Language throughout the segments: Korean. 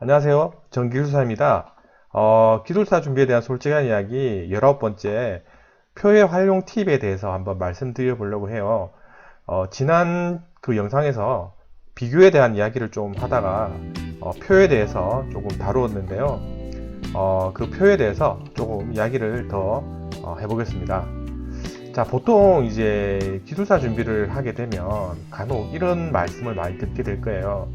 안녕하세요. 전기술사입니다. 기술사 준비에 대한 솔직한 이야기 19번째 표의 활용 팁에 대해서 한번 말씀드려 보려고 해요. 지난 그 영상에서 비교에 대한 이야기를 좀 하다가 표에 대해서 조금 다루었는데요. 그 표에 대해서 조금 이야기를 더 해보겠습니다. 자, 보통 이제 기술사 준비를 하게 되면 간혹 이런 말씀을 많이 듣게 될 거예요.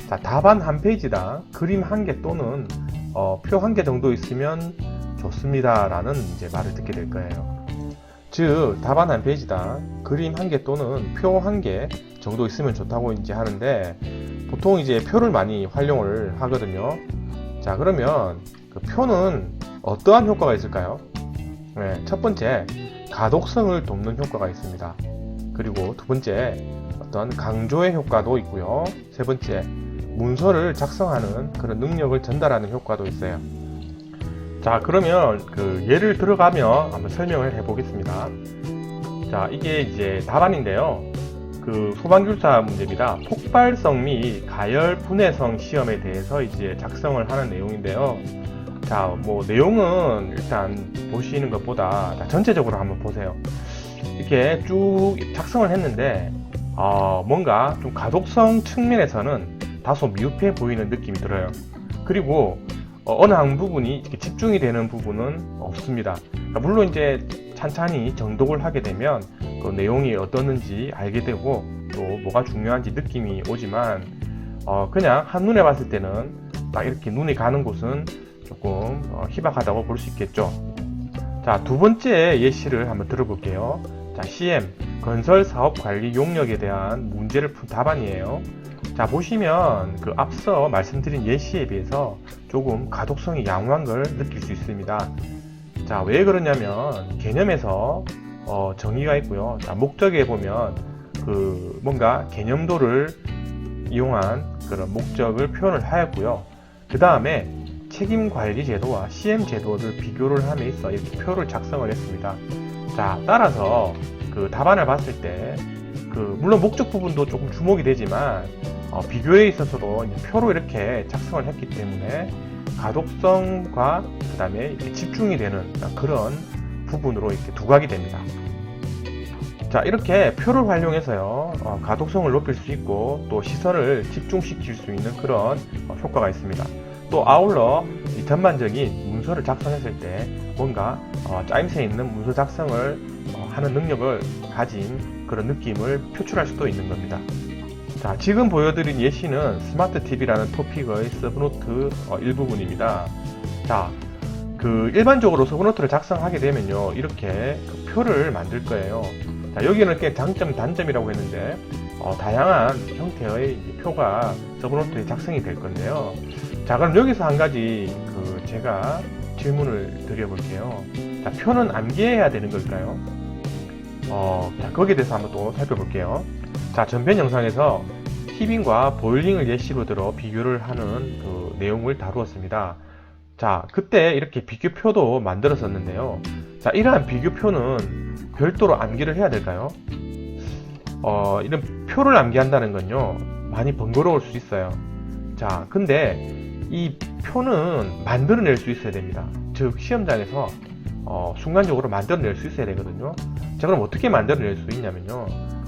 자, 답안 한 페이지당 그림 한 개 또는 표 한 개 정도 있으면 좋습니다 라는 이제 말을 듣게 될 거예요. 즉 답안 한 페이지당 그림 한 개 또는 표 한 개 정도 있으면 좋다고 이제 하는데, 보통 이제 표를 많이 활용을 하거든요. 자, 그러면 그 표는 어떠한 효과가 있을까요? 네, 첫 번째, 가독성을 돕는 효과가 있습니다. 그리고 두 번째, 어떤 강조의 효과도 있고요. 세 번째, 문서를 작성하는 그런 능력을 전달하는 효과도 있어요. 자, 그러면 그 예를 들어가며 한번 설명을 해 보겠습니다. 자, 이게 이제 답안인데요. 그 소방교사 문제입니다. 폭발성 및 가열 분해성 시험에 대해서 이제 작성을 하는 내용인데요. 자, 뭐 내용은 일단 보시는 것보다 전체적으로 한번 보세요. 이렇게 쭉 작성을 했는데 뭔가 좀 가독성 측면에서는 다소 미흡해 보이는 느낌이 들어요. 그리고 어느 한 부분이 이렇게 집중이 되는 부분은 없습니다. 그러니까 물론 이제 찬찬히 정독을 하게 되면 그 내용이 어떻는지 알게 되고 또 뭐가 중요한지 느낌이 오지만 그냥 한눈에 봤을 때는 딱 이렇게 눈이 가는 곳은 조금 희박하다고 볼 수 있겠죠. 자, 두 번째 예시를 한번 들어볼게요. 자, CM 건설 사업 관리 용역에 대한 문제를 푼 답안이에요. 자, 보시면 그 앞서 말씀드린 예시에 비해서 조금 가독성이 양호한 걸 느낄 수 있습니다. 자, 왜 그러냐면 개념에서 정의가 있고요. 자, 목적에 보면 그 뭔가 개념도를 이용한 그런 목적을 표현을 하였고요. 그 다음에 책임관리 제도와 CM 제도를 비교를 함에 있어 이렇게 표를 작성을 했습니다. 자, 따라서 그 답안을 봤을 때 그 물론 목적 부분도 조금 주목이 되지만 비교에 있어서도 표로 이렇게 작성을 했기 때문에 가독성과 그 다음에 집중이 되는 그런 부분으로 이렇게 두각이 됩니다. 자, 이렇게 표를 활용해서요, 가독성을 높일 수 있고 또 시선을 집중시킬 수 있는 그런 효과가 있습니다. 또 아울러 이 전반적인 문서를 작성했을 때 뭔가 짜임새 있는 문서 작성을 하는 능력을 가진 그런 느낌을 표출할 수도 있는 겁니다. 자, 지금 보여드린 예시는 스마트 TV라는 토픽의 서브노트 일부분입니다. 자, 그 일반적으로 서브노트를 작성하게 되면요, 이렇게 그 표를 만들 거예요. 자, 여기는 꽤 장점, 단점이라고 했는데 다양한 형태의 표가 서브노트에 작성이 될 건데요. 자, 그럼 여기서 한 가지 그 제가 질문을 드려볼게요. 자, 표는 암기해야 되는 걸까요? 자, 거기에 대해서 한번 또 살펴볼게요. 자, 전편 영상에서 히빙과 보일링을 예시로 들어 비교를 하는 그 내용을 다루었습니다. 자, 그때 이렇게 비교표도 만들었었는데요. 자, 이러한 비교표는 별도로 암기를 해야 될까요? 이런 표를 암기한다는 건요, 많이 번거로울 수 있어요. 자, 근데 이 표는 만들어낼 수 있어야 됩니다. 즉, 시험장에서 순간적으로 만들어낼 수 있어야 되거든요. 자, 그럼 어떻게 만들어낼 수 있냐면요.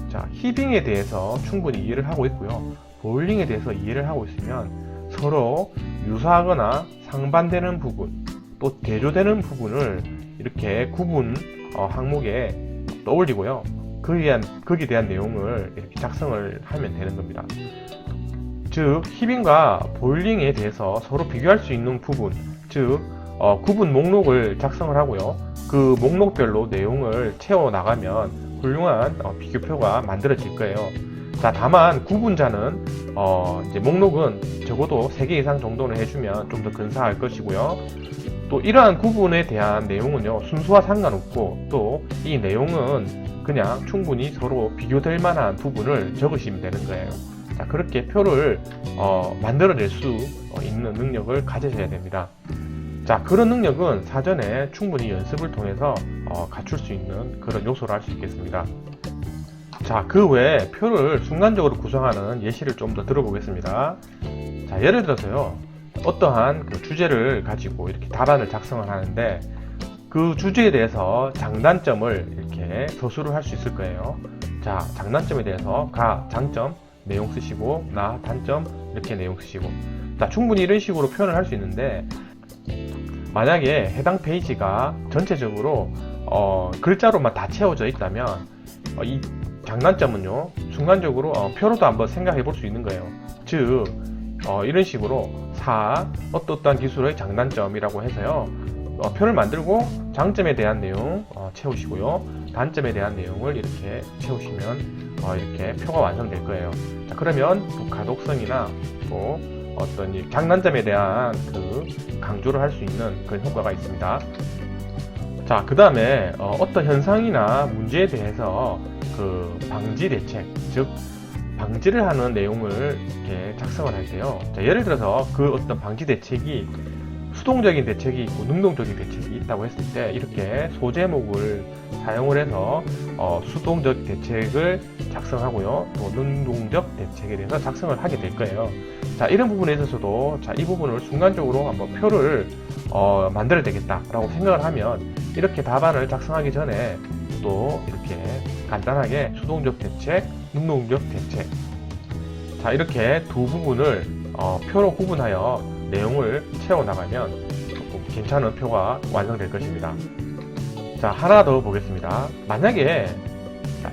자, 히빙에 대해서 충분히 이해를 하고 있고요. 보일링에 대해서 이해를 하고 있으면 서로 유사하거나 상반되는 부분, 또 대조되는 부분을 이렇게 구분 항목에 떠올리고요. 거기에 대한 내용을 이렇게 작성을 하면 되는 겁니다. 즉, 히빙과 보일링에 대해서 서로 비교할 수 있는 부분, 즉 구분 목록을 작성을 하고요. 그 목록별로 내용을 채워 나가면 훌륭한 비교표가 만들어질 거예요. 자, 다만 구분자는 이제 목록은 적어도 3개 이상 정도는 해주면 좀 더 근사할 것이고요. 또 이러한 구분에 대한 내용은요, 순수와 상관없고 또 이 내용은 그냥 충분히 서로 비교될 만한 부분을 적으시면 되는 거예요. 자, 그렇게 표를 만들어낼 수 있는 능력을 가지셔야 됩니다. 자, 그런 능력은 사전에 충분히 연습을 통해서 갖출 수 있는 그런 요소로 할 수 있겠습니다. 자, 그 외에 표를 순간적으로 구성하는 예시를 좀 더 들어보겠습니다. 자, 예를 들어서요, 어떠한 그 주제를 가지고 이렇게 답안을 작성을 하는데, 그 주제에 대해서 장단점을 이렇게 서술을 할 수 있을 거예요. 자, 장단점에 대해서 가, 장점, 내용 쓰시고, 나, 단점, 이렇게 내용 쓰시고. 자, 충분히 이런 식으로 표현을 할 수 있는데, 만약에 해당 페이지가 전체적으로 글자로만 다 채워져 있다면 이 장단점은요, 순간적으로 표로도 한번 생각해 볼 수 있는 거예요. 즉, 이런 식으로 어떠한 기술의 장단점이라고 해서요, 표를 만들고 장점에 대한 내용 채우시고요, 단점에 대한 내용을 이렇게 채우시면 이렇게 표가 완성될 거예요. 자, 그러면 또 가독성이나 또 어떤 이 장단점에 대한 그 강조를 할 수 있는 그런 효과가 있습니다. 자, 그 다음에 어떤 현상이나 문제에 대해서 그 방지 대책, 즉 방지를 하는 내용을 이렇게 작성을 할 때요. 자, 예를 들어서 그 어떤 방지 대책이 수동적인 대책이 있고 능동적인 대책이 있다고 했을 때, 이렇게 소제목을 사용을 해서 수동적 대책을 작성하고요, 또 능동적 대책에 대해서 작성을 하게 될 거예요. 자, 이런 부분에 있어서도 이 부분을 순간적으로 한번 표를 만들어야 되겠다라고 생각을 하면, 이렇게 답안을 작성하기 전에 또 이렇게 간단하게 수동적 대책, 능동적 대책, 자, 이렇게 두 부분을 표로 구분하여 내용을 채워나가면 괜찮은 표가 완성될 것입니다. 자, 하나 더 보겠습니다. 만약에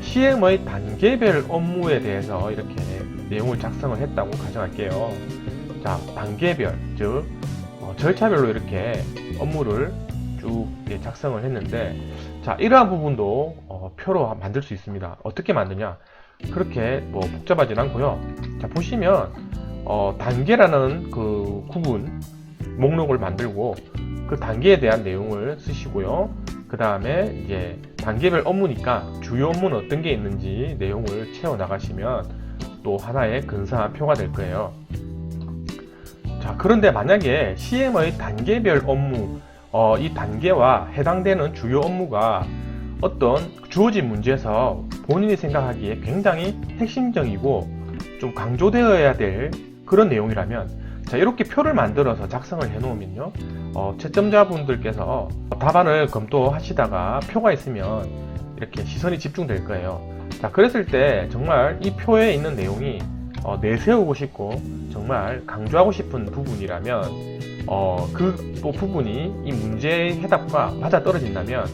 시행의 단계별 업무에 대해서 이렇게 내용을 작성을 했다고 가정할게요. 자, 단계별, 즉 절차별로 이렇게 업무를 쭉 작성을 했는데, 자, 이러한 부분도 표로 만들 수 있습니다. 어떻게 만드냐? 그렇게 복잡하진 않고요. 자, 보시면 단계라는 그 구분 목록을 만들고 그 단계에 대한 내용을 쓰시고요. 그 다음에 이제 단계별 업무니까 주요 업무는 어떤 게 있는지 내용을 채워 나가시면 또 하나의 근사한 표가 될 거예요. 자, 그런데 만약에 CM의 단계별 업무, 이 단계와 해당되는 주요 업무가 어떤 주어진 문제에서 본인이 생각하기에 굉장히 핵심적이고 좀 강조되어야 될 그런 내용이라면, 자, 이렇게 표를 만들어서 작성을 해 놓으면요, 채점자분들께서 답안을 검토하시다가 표가 있으면 이렇게 시선이 집중될 거예요. 자, 그랬을 때 정말 이 표에 있는 내용이 내세우고 싶고 정말 강조하고 싶은 부분이라면 그 또 부분이 이 문제의 해답과 맞아 떨어진다면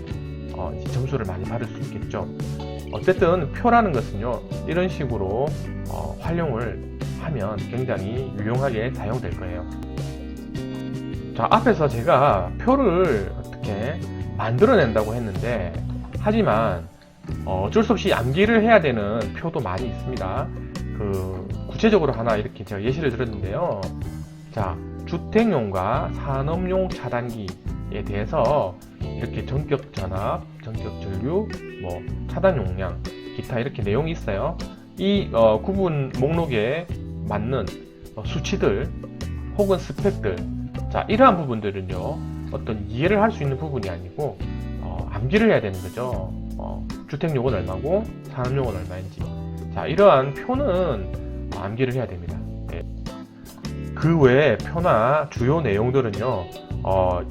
점수를 많이 받을 수 있겠죠. 어쨌든 표라는 것은요, 이런 식으로 활용을 하면 굉장히 유용하게 사용될 거예요. 자, 앞에서 제가 표를 어떻게 만들어낸다고 했는데, 하지만 어쩔 수 없이 암기를 해야 되는 표도 많이 있습니다. 구체적으로 하나 이렇게 제가 예시를 들었는데요. 자, 주택용과 산업용 차단기에 대해서 이렇게 전격 전압, 전격 전류, 차단 용량, 기타 이렇게 내용이 있어요. 이 구분 목록에 맞는 수치들 혹은 스펙들, 자, 이러한 부분들은요, 어떤 이해를 할 수 있는 부분이 아니고 암기를 해야 되는 거죠. 주택용은 얼마고 산업용은 얼마인지. 자, 이러한 표는 암기를 해야 됩니다. 네. 그 외에 표나 주요 내용들은요,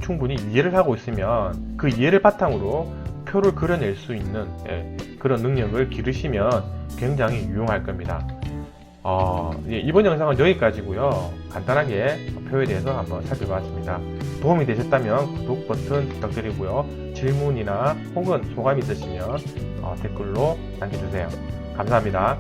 충분히 이해를 하고 있으면 그 이해를 바탕으로 표를 그려낼 수 있는 그런 능력을 기르시면 굉장히 유용할 겁니다. 이번 영상은 여기까지고요. 간단하게 표에 대해서 한번 살펴봤습니다. 도움이 되셨다면 구독 버튼 부탁드리고요. 질문이나 혹은 소감 있으시면 댓글로 남겨주세요. 감사합니다.